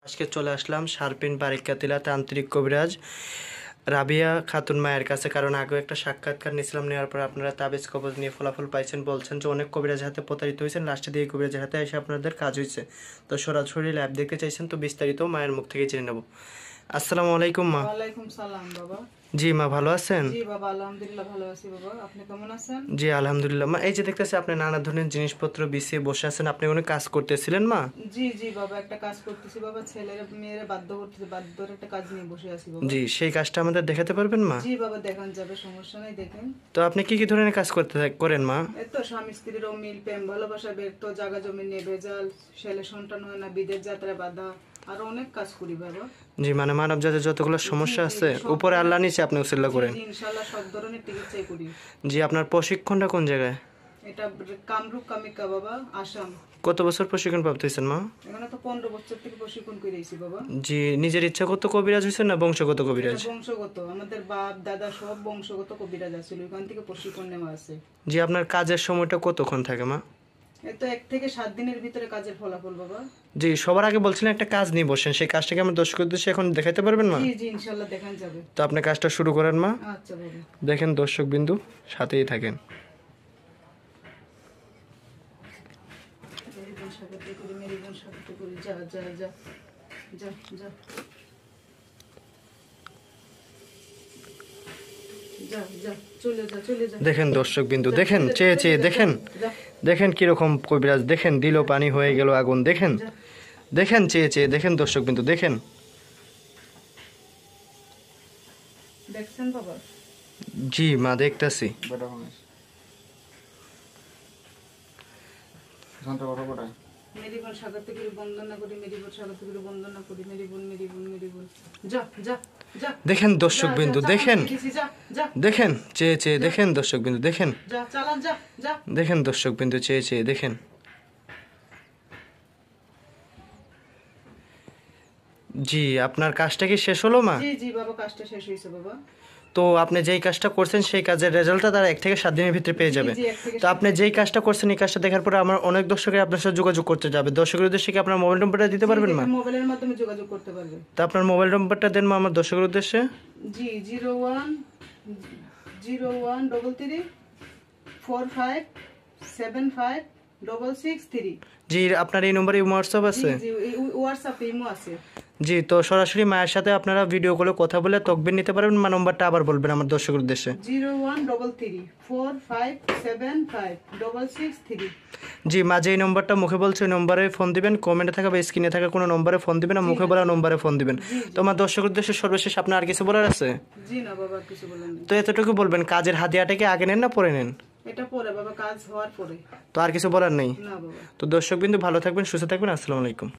আজকে চলে আসলাম শারপিন বারিকাতিলা তান্ত্রিক কবিরাজ রাবিয়া খাতুন মায়ের কাছে, কারণ আগেও একটা সাক্ষাৎকার নিয়েছিলাম। নেওয়ার পর আপনারা তাবিজ কবজ নিয়ে ফলাফল পাইছেন, বলছেন যে অনেক কবিরাজের হাতে প্রতারিত হয়েছেন, লাস্টে দিয়ে কবিরাজের হাতে এসে আপনাদের কাজ হয়েছে। তো সরাসরি ল্যাব দেখতে চাইছেন, তো বিস্তারিত মায়ের মুখ থেকে জেনে নেব। আসসালামু আলাইকুম মা। ওয়ালাইকুম সালাম বাবা। জি মা, ভালো আছেন? জি বাবা, আলহামদুলিল্লাহ ভালো আছি বাবা। আপনি কেমন আছেন? জি আলহামদুলিল্লাহ মা। এই যে দেখতেছি আপনি নানা ধরনের জিনিসপত্র বিছিয়ে বসে আছেন, আপনি কোনো কাজ করতেছিলেন মা? জি জি বাবা, একটা কাজ করতেছি বাবা, ছেলেরা মেয়েরা বাধ্য করতেছে, বাধ্যর একটা কাজ নিয়ে বসে আছি বাবা। জি, সেই কাজটা আমাদের দেখাতে পারবেন মা? জি বাবা, দেখান যাবে, সমস্যা নাই, দেখেন। তো আপনি কি কি ধরনের কাজ করেন মা? এই তো স্বামী স্ত্রীর অমিল, প্রেম ভালোবাসা ব্যর্থ, জায়গা জমি নিয়ে ভেজাল, ছেলে সন্তান হয় না, বিদেশ যাত্রায় বাধা, আরো অনেক কাজ করি বাবা। জি, মানে মানব জাতির যতগুলো সমস্যা আছে উপরে আল্লাহ নিচে আপনি উসিলা করেন। জি ইনশাআল্লাহ সব ধরনের চিকিৎসাই করি। জি, আপনার প্রশিক্ষণটা কোন জায়গায়? এটা কামরূপ কামিকা বাবা, আসাম। কত বছর প্রশিক্ষণ প্রাপ্ত হয়েছেন মা? এখানে তো 15 বছর থেকে প্রশিক্ষণ করেছি বাবা। জি, নিজের ইচ্ছাগত কবিরাজ হয়েছেন না বংশগত কবিরাজ? এটা বংশগত, আমাদের বাপ দাদা সব বংশগত কবিরাজ আছিল, ওখান থেকে প্রশিক্ষণ নেওয়া আছে। জি, আপনার কাজের সময়টা কতক্ষণ থাকে মা? এই তো 1 থেকে 7 দিনের ভিতরে কাজের ফলাফল বাবা। জি, সবার আগে বলছিলেন একটা কাজ নিয়ে বসেন, সেই কাজটাকে আমার দর্শক উদ্দেশ্যে এখন দেখাতে পারবেন মা? জি জি ইনশাআল্লাহ দেখান যাবে। তো আপনি কাজটা শুরু করেন মা। আচ্ছা বাবা। দেখেন দর্শক বিন্দু, সাথেই থাকেন। মেরি বোন সাগরতে করি, মেরি বোন সাগরতে করি, যা যা যা যা যা যা যা, চলে যা চলে যা। দেখেন দর্শক বিন্দু, দেখেন চেয়ে চেয়ে দেখেন, দেখেন কিরকম কবিরাজ, দেখেন দিল পানি হয়ে গেল আগুন, দেখেন দেখেন চেয়ে চেয়ে দেখেন দর্শক বিন্দু, দেখেন। দেখছেন বাবা? জি মা, দেখতেছি। মেরি বোন সাগরতে করি, বন্দনা করি, মেরি বোন সাগরতে করি, বন্দনা করি, মেরি বোন মেরি বোন মেরি বোন, যা যা যা। দেখেন দর্শক বিন্দু, দেখেন যা যা দেখেন চেয়ে চেয়ে দেখেন দর্শক বিন্দু, দেখেন যা, চালান যা যা। দেখেন দর্শক বিন্দু, চেয়ে চেয়ে দেখেন। জি, আপনার কাজটা কি শেষ হলো মা? জি জি বাবা, কাজটা শেষ হয়েছে বাবা। তো আপনি যেই কাজটা করছেন সেই কাজের রেজাল্টটা তারা 1 থেকে 7 দিনের ভিতরে পেয়ে যাবে। জি, 1 থেকে তো আপনি যেই কাজটা করছেন এই কাজটা দেখার পরে আমার অনেক দর্শকের আপনার সাথে যোগাযোগ করতে যাবে। দর্শকের উদ্দেশ্যে কি আপনার মোবাইল নম্বরটা দিতে পারবেন মা? মোবাইলের মাধ্যমে যোগাযোগ করতে পারবে। তো আপনার মোবাইল নম্বরটা দেন মা আমার দর্শকের উদ্দেশ্যে। জি 01 0133 45 75 663। জি, আপনার এই নম্বরে হোয়াটসঅ্যাপ আছে? জি জি হোয়াটসঅ্যাপ ইমো আছে। জি, তো সরাসরি মায়ের সাথে আপনারা ভিডিও কলে কথা বলে তকবির নিতে পারবেন। মা নম্বরটা আবার বলবেন আমার দর্শকের উদ্দেশ্যে। 0133 45 75 663। জি মা, যেই নম্বরটা মুখে বলছে ওই নম্বরে ফোন দিবেন, কমেন্টে থাকা বা স্ক্রিনে থাকা কোনো নম্বরে ফোন দিবেন, আর মুখে বলা নম্বরে ফোন দিবেন। তো আমার দর্শকের উদ্দেশ্যে সর্বশেষ আপনার আর কিছু বলার আছে? জি না বাবা, কিছু বলেন না। তো এতটুকু বলবেন, কাজের হাতিয়াটাকে আগে নেন না পরে নেন? এটা পরে বাবা, কাজ হওয়ার পরে। তো আর কিছু বলার নেই? না বাবা। তো দর্শক বিন্দু, ভালো থাকবেন, সুস্থ থাকবেন, আসসালামু আলাইকুম।